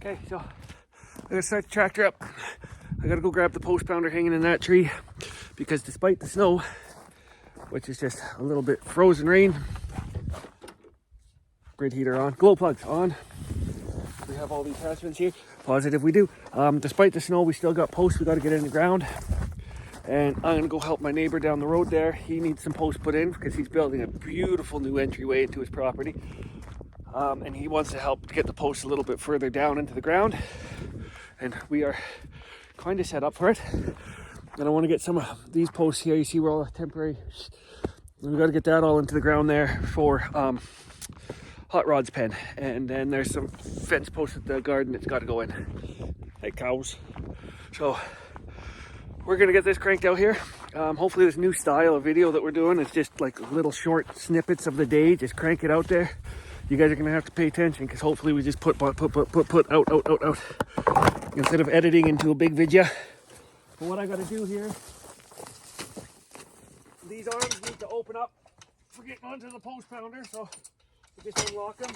Okay, so I gotta start the tractor up. I gotta go grab the post pounder hanging in that tree because despite the snow, which is just a little bit frozen rain, grid heater on, glow plugs on. We have all these attachments here. Positive we do. Despite the snow, we still got posts we gotta get in the ground. And I'm gonna go help my neighbor down the road there. He needs some posts put in because he's building a beautiful new entryway into his property. And he wants to help to get the posts a little bit further down into the ground. And we are kind of set up for it. And I want to get some of these posts here. You see where all the temporary, we've got to get that all into the ground there for Hot Rod's pen. And then there's some fence posts at the garden that's got to go in. Hey cows. So we're going to get this cranked out here. Hopefully this new style of video that we're doing is just like little short snippets of the day. Just crank it out there. You guys are going to have to pay attention because hopefully we just put out instead of editing into a big video. But what I got to do here, these arms need to open up for getting onto the post pounder, so we just unlock them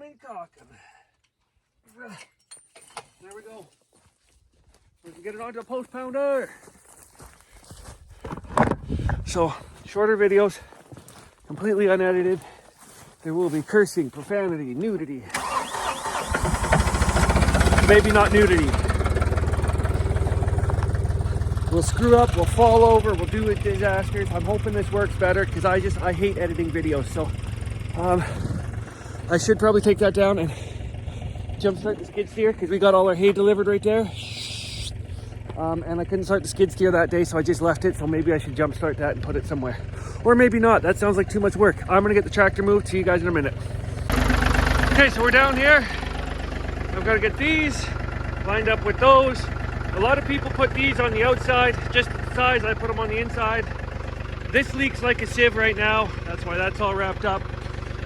and cock them. There we go. We can get it onto the post pounder. So shorter videos, completely unedited. There will be cursing, profanity, nudity. Maybe not nudity. We'll screw up, we'll fall over, we'll do disasters. I'm hoping this works better because I hate editing videos. So I should probably take that down and jumpstart the skid steer because we got all our hay delivered right there. And I couldn't start the skid steer that day, so I just left it. So maybe I should jumpstart that and put it somewhere. Or maybe not. That sounds like too much work. I'm gonna get the tractor moved. See you guys in a minute. Okay, so we're down here. I've got to get these lined up with those. A lot of people put these on the outside, just the size. I put them on the inside. This leaks like a sieve right now. That's why that's all wrapped up.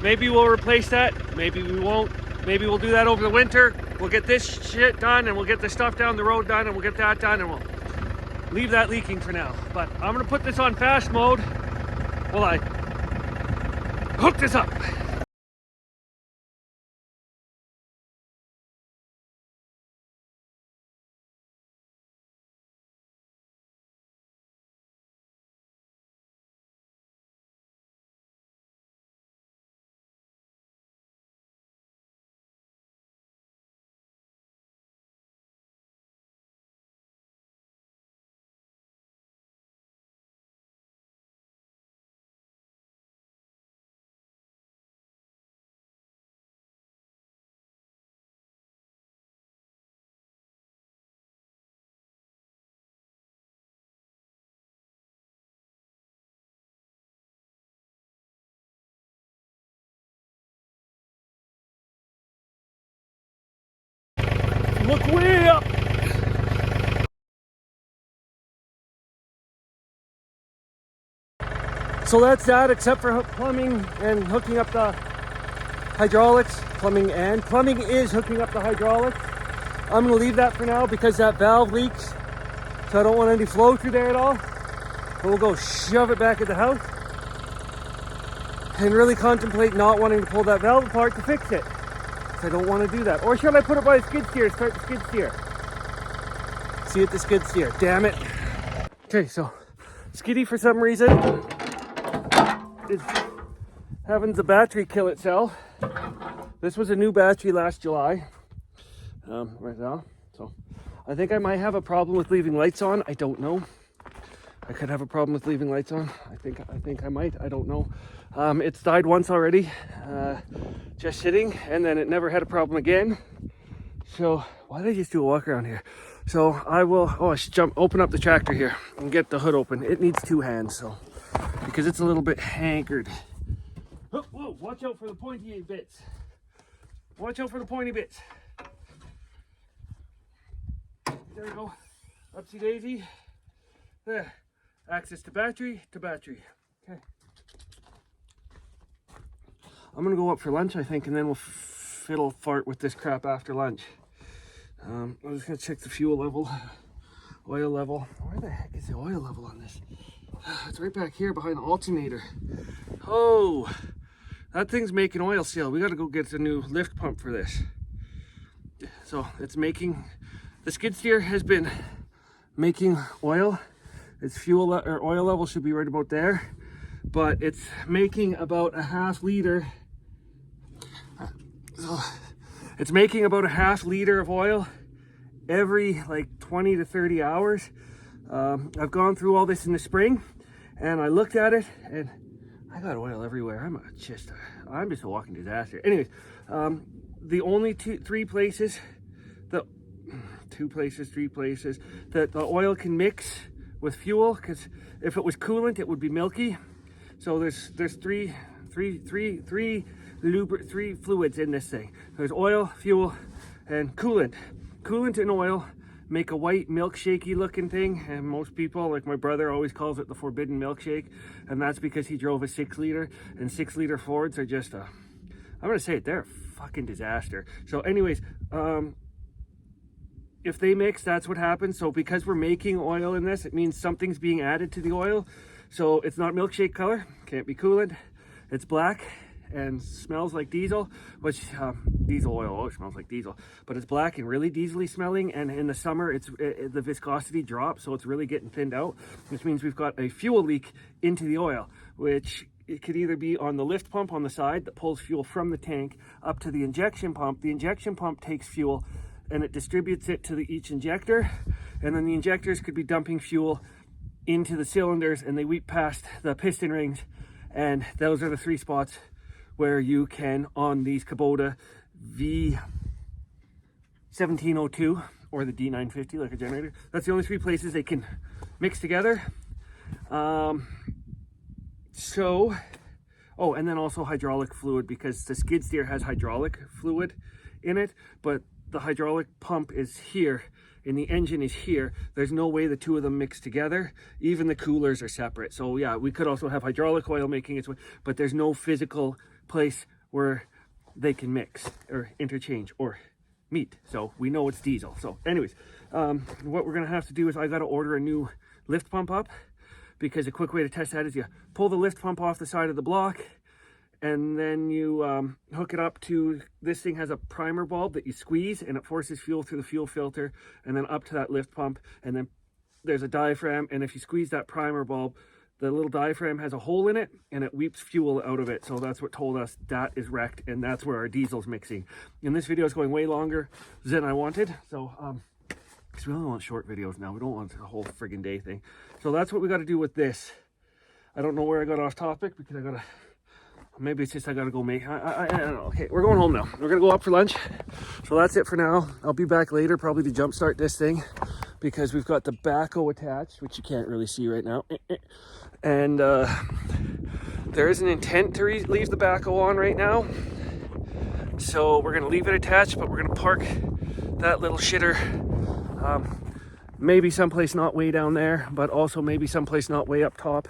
Maybe we'll replace that. Maybe we won't. Maybe we'll do that over the winter. We'll get this shit done and we'll get the stuff down the road done and we'll get that done and we'll leave that leaking for now. But I'm gonna put this on fast mode while I hook this up. Look way up. So that's that, except for plumbing and hooking up the hydraulics. Plumbing is hooking up the hydraulics. I'm gonna leave that for now because that valve leaks. So I don't want any flow through there at all. But we'll go shove it back at the house and really contemplate not wanting to pull that valve apart to fix it. I don't want to do that. Or should I put it by the skid steer, start the skid steer? See at the skid steer, damn it. Okay, so Skiddy for some reason is having the battery kill itself. This was a new battery last July, right now. So I think I might have a problem with leaving lights on. I don't know. I could have a problem with leaving lights on. I think I might, I don't know. It's died once already, just sitting, and then it never had a problem again. So why did I just do a walk around here? So I will, I should open up the tractor here and get the hood open. It needs two hands, so, because it's a little bit hankered. Oh, whoa, watch out for the pointy bits. Watch out for the pointy bits. There we go. Upsy daisy. There. Access to battery to battery. Okay. I'm gonna go up for lunch, I think, and then we'll fiddle fart with this crap after lunch. I'm just gonna check the fuel level, oil level. Where the heck is the oil level on this? It's right back here behind the alternator. Oh, that thing's making oil still. We got to go get a new lift pump for this. So it's making, the skid steer has been making oil. Its fuel or oil level should be right about there, but it's making about a half liter. So it's making about a half liter of oil every like 20 to 30 hours. I've gone through all this in the spring and I looked at it and I got oil everywhere. I'm just a walking disaster. Anyways, the only three places that the oil can mix with fuel, because if it was coolant, it would be milky. So there's three fluids in this thing. There's oil, fuel, and coolant. Coolant and oil make a white milkshakey looking thing, and most people, like my brother, always calls it the forbidden milkshake, and that's because he drove a 6-liter, and 6-liter Fords are just I'm gonna say it, they're a fucking disaster. So anyways, if they mix, that's what happens. So because we're making oil in this, it means something's being added to the oil. So it's not milkshake color, can't be coolant, it's black and smells like diesel, which diesel oil always smells like diesel, but it's black and really diesely smelling, and in the summer the viscosity drops, so it's really getting thinned out, which means we've got a fuel leak into the oil, which it could either be on the lift pump on the side that pulls fuel from the tank up to the injection pump. The injection pump takes fuel and it distributes it to each injector, and then the injectors could be dumping fuel into the cylinders, and they weep past the piston rings, and those are the three spots where you can, on these Kubota V1702 or the D950, like a generator, that's the only three places they can mix together. Oh, and then also hydraulic fluid, because the skid steer has hydraulic fluid in it, but the hydraulic pump is here and the engine is here. There's no way the two of them mix together. Even the coolers are separate. So yeah, we could also have hydraulic oil making its way, but there's no physical place where they can mix or interchange or meet. So we know it's diesel. So anyways, what we're gonna have to do is I gotta order a new lift pump up, because a quick way to test that is you pull the lift pump off the side of the block, and then you hook it up to, this thing has a primer bulb that you squeeze and it forces fuel through the fuel filter and then up to that lift pump, and then there's a diaphragm, and if you squeeze that primer bulb, the little diaphragm has a hole in it and it weeps fuel out of it. So that's what told us that is wrecked, and that's where our diesel's mixing. And this video is going way longer than I wanted, so because we only want short videos now, we don't want a whole friggin' day thing. So that's what we got to do with this. I don't know where I got off topic, because I gotta, maybe it's just I gotta go make, I don't know. Okay, we're going home now. We're gonna go up for lunch. So that's it for now. I'll be back later, probably to jumpstart this thing, because we've got the backhoe attached, which you can't really see right now. And there is an intent to leave the backhoe on right now. So we're gonna leave it attached, but we're gonna park that little shitter maybe someplace not way down there, but also maybe someplace not way up top.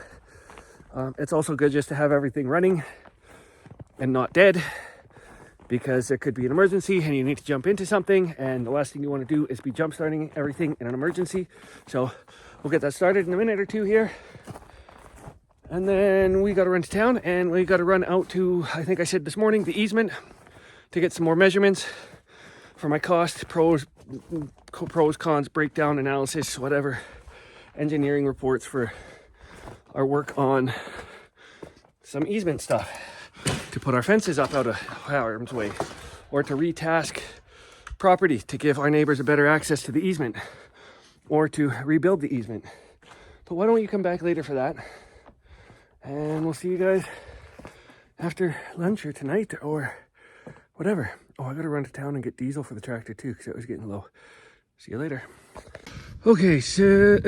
It's also good just to have everything running and not dead, because there could be an emergency and you need to jump into something, and the last thing you want to do is be jump starting everything in an emergency. So we'll get that started in a minute or two here, and then we got to run to town, and we got to run out to, I think I said this morning, the easement, to get some more measurements for my cost, pros, cons, breakdown analysis, whatever, engineering reports for our work on some easement stuff, to put our fences up out of harm's way, or to retask property to give our neighbors a better access to the easement, or to rebuild the easement. But why don't you come back later for that, and we'll see you guys after lunch or tonight or whatever. Oh, I gotta run to town and get diesel for the tractor too, because it was getting low. See you later. Okay, so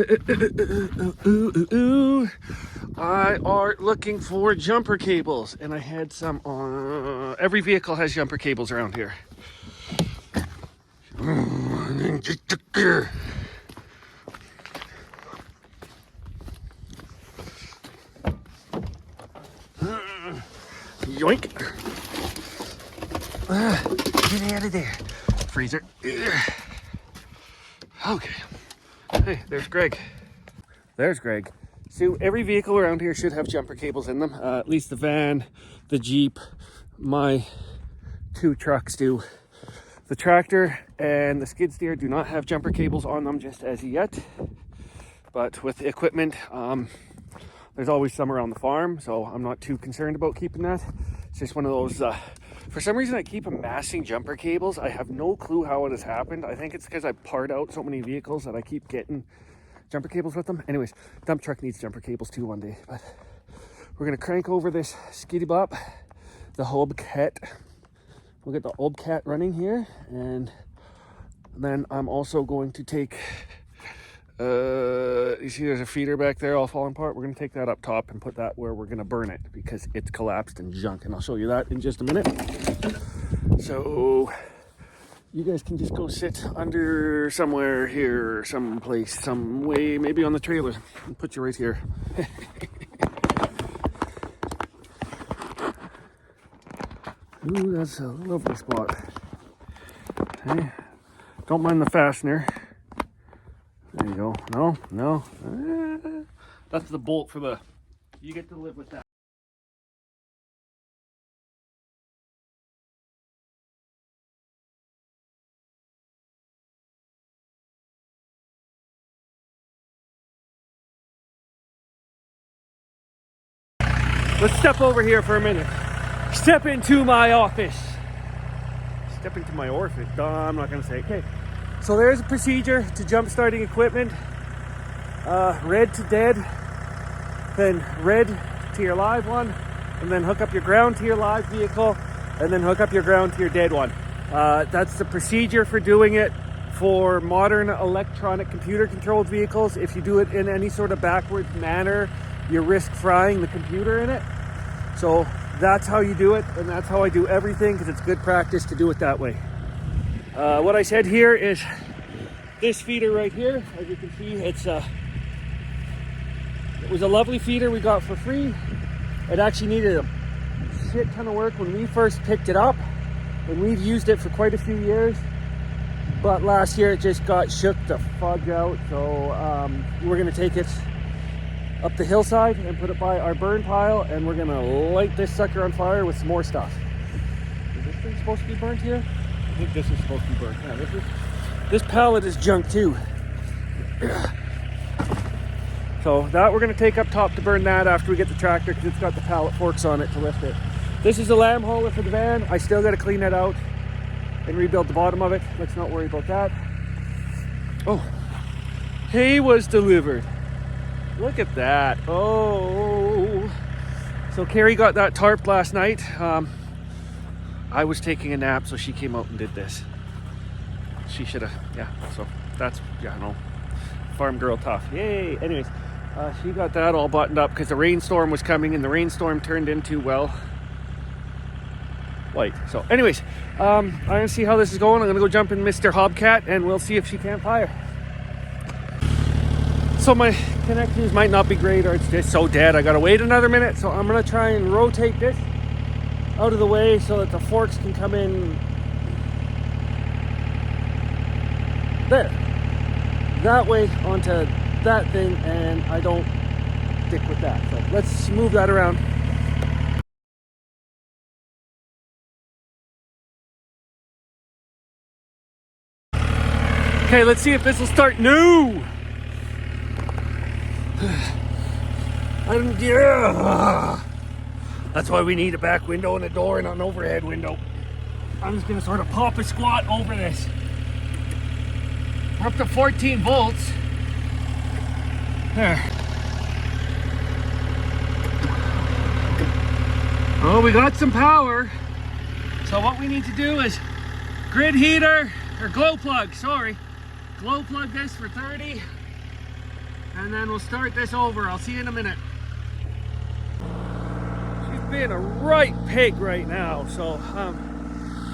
I are looking for jumper cables, and I had some on. Every vehicle has jumper cables around here. Yoink! Get out of there, freezer. Okay. Hey, there's Greg. There's Greg. So every vehicle around here should have jumper cables in them. At least the van, the Jeep, my 2 trucks do. The tractor and the skid steer do not have jumper cables on them just as yet. But with the equipment, there's always some around the farm, so I'm not too concerned about keeping that. It's just one of those, for some reason I keep amassing jumper cables. I have no clue how it has happened. I think it's because I part out so many vehicles that I keep getting jumper cables with them. Anyways, dump truck needs jumper cables too one day. But we're gonna crank over this skiddy bop, the HobCat. We'll get the HobCat running here, and then I'm also going to take, you see there's a feeder back there all falling apart. We're gonna take that up top and put that where we're gonna burn it because it's collapsed and junk, and I'll show you that in just a minute. So you guys can just go sit under somewhere here, someplace, some way, maybe on the trailer. I'll put you right here. Ooh, that's a lovely spot. Okay. Don't mind the fastener. There you go. No. That's the bolt for the... You get to live with that. Let's step over here for a minute. Step into my office. Step into my office. I'm not going to say. Okay. So there's a procedure to jump starting equipment. Red to dead. Then red to your live one. And then hook up your ground to your live vehicle. And then hook up your ground to your dead one. That's the procedure for doing it for modern electronic computer controlled vehicles. If you do it in any sort of backward manner, you risk frying the computer in it. So that's how you do it, and that's how I do everything, because it's good practice to do it that way. What I said here is this feeder right here. As you can see, it was a lovely feeder we got for free. It actually needed a shit ton of work when we first picked it up, and we've used it for quite a few years. But last year it just got shook the fudge out, so we're gonna take it up the hillside and put it by our burn pile, and we're gonna light this sucker on fire with some more stuff. Is this thing supposed to be burnt here? I think this is supposed to be burnt. Yeah, this pallet is junk too. So that we're gonna take up top to burn that after we get the tractor, because it's got the pallet forks on it to lift it. This is the lamb hauler for the van. I still gotta clean it out and rebuild the bottom of it. Let's not worry about that. Oh, hay was delivered. Look at that. Oh, so Carrie got that tarp last night. I was taking a nap, so she came out and did this. She should have, yeah, so that's, yeah, no, farm girl tough. Yay. Anyways, she got that all buttoned up because the rainstorm was coming, and the rainstorm turned into, well, light. So anyways, I'm gonna see how this is going. I'm gonna go jump in Mr. HobCat, and we'll see if she can't fire. So my connections might not be great, or it's just so dead I gotta wait another minute. So I'm gonna try and rotate this out of the way so that the forks can come in there, that way onto that thing, and I don't stick with that. So let's move that around. Okay, let's see if this will start new. Yeah. That's why we need a back window and a door and an overhead window. I'm just gonna sort of pop a squat over this. We're up to 14 volts. There. Oh, we got some power. So what we need to do is grid heater, or glow plug, sorry. Glow plug this for 30. And then we'll start this over. I'll see you in a minute. She's being a right pig right now. So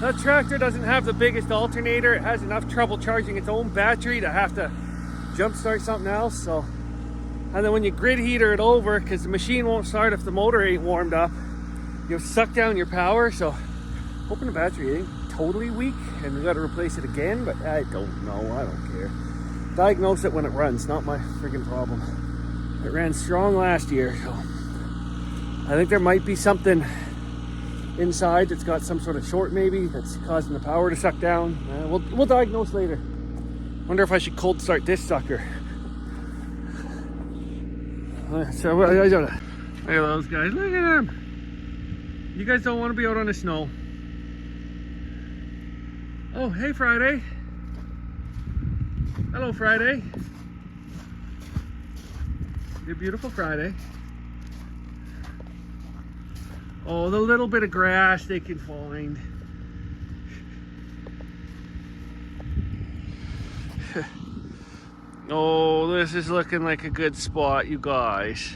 that tractor doesn't have the biggest alternator. It has enough trouble charging its own battery to have to jump start something else. So, and then when you grid heater it over, because the machine won't start if the motor ain't warmed up, you'll suck down your power. So hoping the battery ain't totally weak and we got to replace it again, but I don't know. I don't care. Diagnose it when it runs, not my freaking problem. It ran strong last year, so I think there might be something inside that's got some sort of short maybe that's causing the power to suck down. We'll diagnose later. Wonder if I should cold start this sucker. So I don't know. Look at those guys. Look at them. You guys don't want to be out on the snow. Oh, hey Friday. Hello Friday. You're beautiful Friday. Oh, the little bit of grass they can find. Oh, this is looking like a good spot, you guys.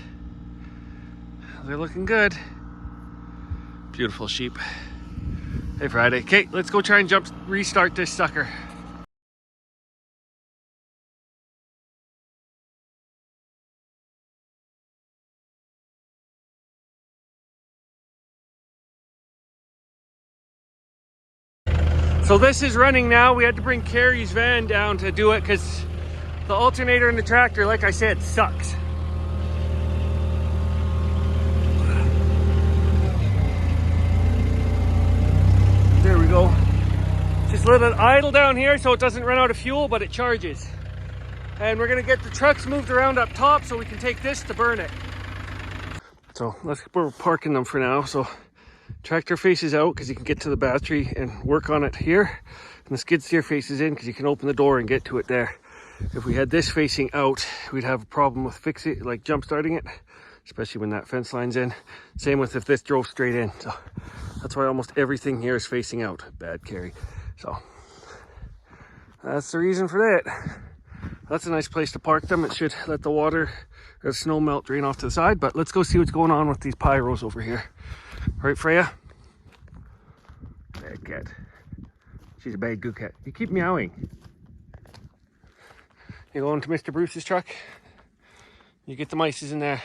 They're looking good. Beautiful sheep. Hey Friday. Okay, let's go try and restart this sucker. So this is running now. We had to bring Carrie's van down to do it because the alternator in the tractor, like I said, sucks. There we go. Just let it idle down here so it doesn't run out of fuel, but it charges. And we're gonna get the trucks moved around up top so we can take this to burn it. So we're parking them for now. So tractor faces out because you can get to the battery and work on it here. And the skid steer faces in because you can open the door and get to it there. If we had this facing out, we'd have a problem with fixing, like jump starting it, especially when that fence line's in. Same with if this drove straight in. So that's why almost everything here is facing out. Bad Carrie. So that's the reason for that. That's a nice place to park them. It should let the water or the snow melt drain off to the side. But let's go see what's going on with these pyros over here. Right, Freya? Bad cat. She's a bad good cat. You keep meowing. You going to Mr. Bruce's truck? You get the mices in there.